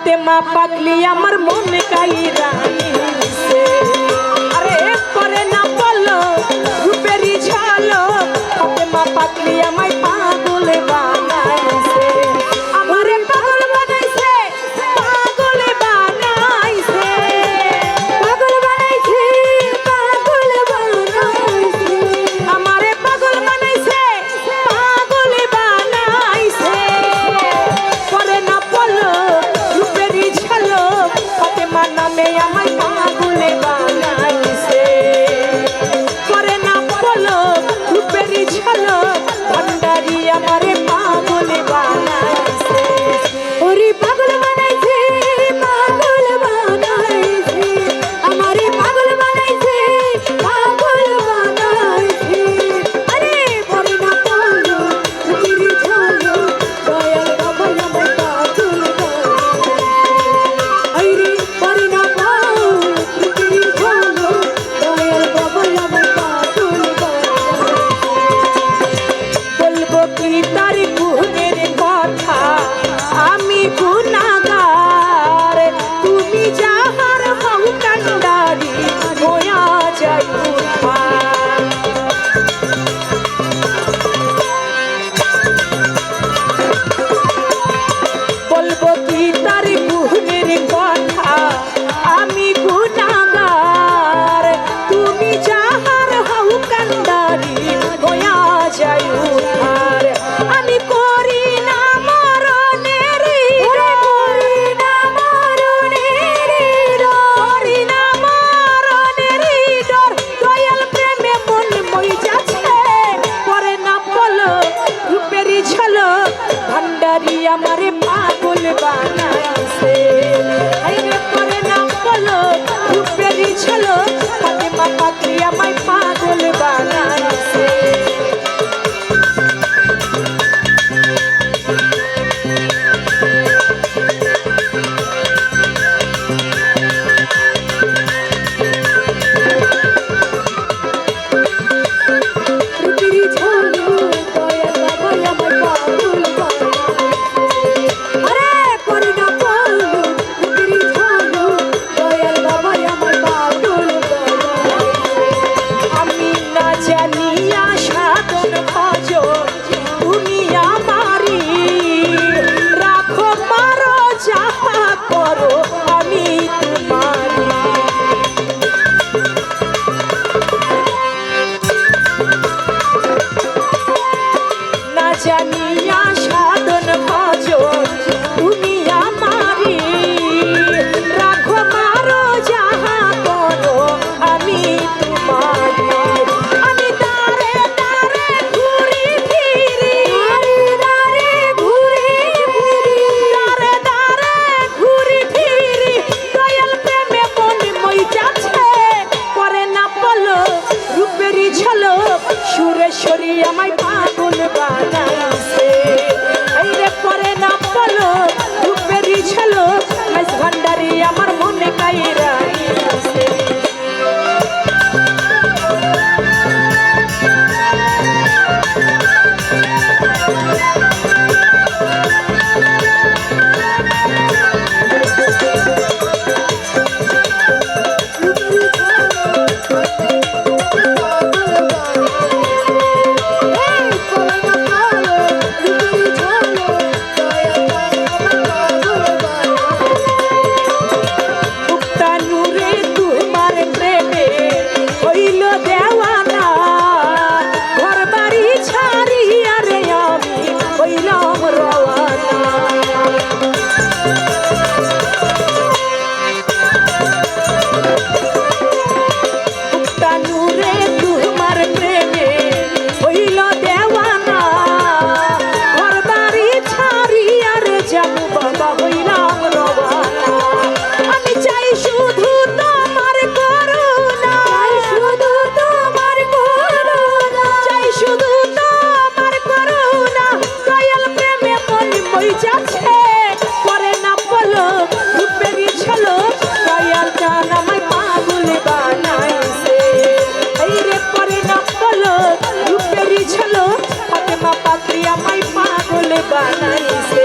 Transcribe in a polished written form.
ফাতেমা পাগলি আমার মন কাইরা নিছে আরে পরে না বলো রূপেরই ঝলক ফাতেমা পাগলি আমায় পাগল বানাইছে আমারে পাগল বানাইছে পাগল বানাইছে পাগল বানাইছে পাগল বানাইছে আমারে পাগল বানাইছে পাগল বানাইছে পরে না বলো রূপেরই ঝলক ফাতেমা নামে আমায় পাগল বানাইছে পরে না বলো রূপেরই ঝলক ভান্ডারি আমারে পাগল বানাইছে ওরে পাগল বানাইছে পাগল বানাইছে আমারে পাগল বানাইছে পাগল বানাইছে আরে পরে না বলো রূপেরই ঝলক দয়াল বাবা আমায় পাগল বানাইছে আরে পরে না বলো রূপেরই ঝলক দয়াল বাবা আমায় পাগল বানাইছে বলবো কি তার গুণের কথা আমি গুনাহগার তুমি যাহার হও কান্ডারি হইয়া যাই উদ্ধার বলবো কি তার গুণের কথা আমি গুনাহগার তুমি যাহার হও কান্ডারি হইয়া যাই উদ্ধার আমি করি না মরণের করি না মরণের করি না মরণের ডর দয়াল প্রেমে মন মই যাচ্ছে পরে না বলো রূপেরই ঝলক ভান্ডারি আমারে পাগল বানাইছে আইরে পরে না বলো রূপেরই ঝলক ফাতেমা পাগলি আমায় পাগল বানাইছে রূপেরই ঝলক দয়াল বাবা আমায় পাগল বানাইছে আরে পরে না বলো রূপেরই ঝলক দয়াল বাবা আমায় পাগল বানাইছে আমি না জানিয়া সাধন ভজ তুমি আমারি রাখো মারো যাহা করো আমি তোমারি না জানিয়া সাধন ভজ তুমি আমারি রাখো মারো যাহা করো আমি তোমারি আমি দাঁড়ে দাঁড়ে ঘুরি ফিরি দাঁড়ে ঘুরি ফিরি দাঁড়ে দাঁড়ে ঘুরি ফিরি দয়াল প্রেমে মন মই যাচ্ছে পরে না বলো রূপেরই ঝলক সুরেশ্বরী আমায় পাগল বানাইছে আইরে পরে না বলো রূপেরই ঝলক মাইজ ভান্ডারি আমার মনে কাইরা নিছে মুক্তানুরে তোমার প্রেমে হইল দেওয়ানা ঘর বাড়ি ছাড়িয়া রে আমি হইলাম রওয়ানা মুক্তানুরে তোমার প্রেমে হইল দেওয়ানা ঘর বাড়ি ছাড়িয়া রে যাবো বাবা হইলাম রওয়ানা আমি চাই শুধু তোমার করুণা শুধু তোমার করুণা চাই শুধু তোমার করুণা দয়াল প্রেমে মন মই যাচ্ছে পরে না বলো রূপেরই ঝলক দয়াল জান আমায় পাগল বানাইছে আইরে পরে না বলো রূপেরই ঝলক ফাতেমা পাগলি আমায় পাগল বানাইছে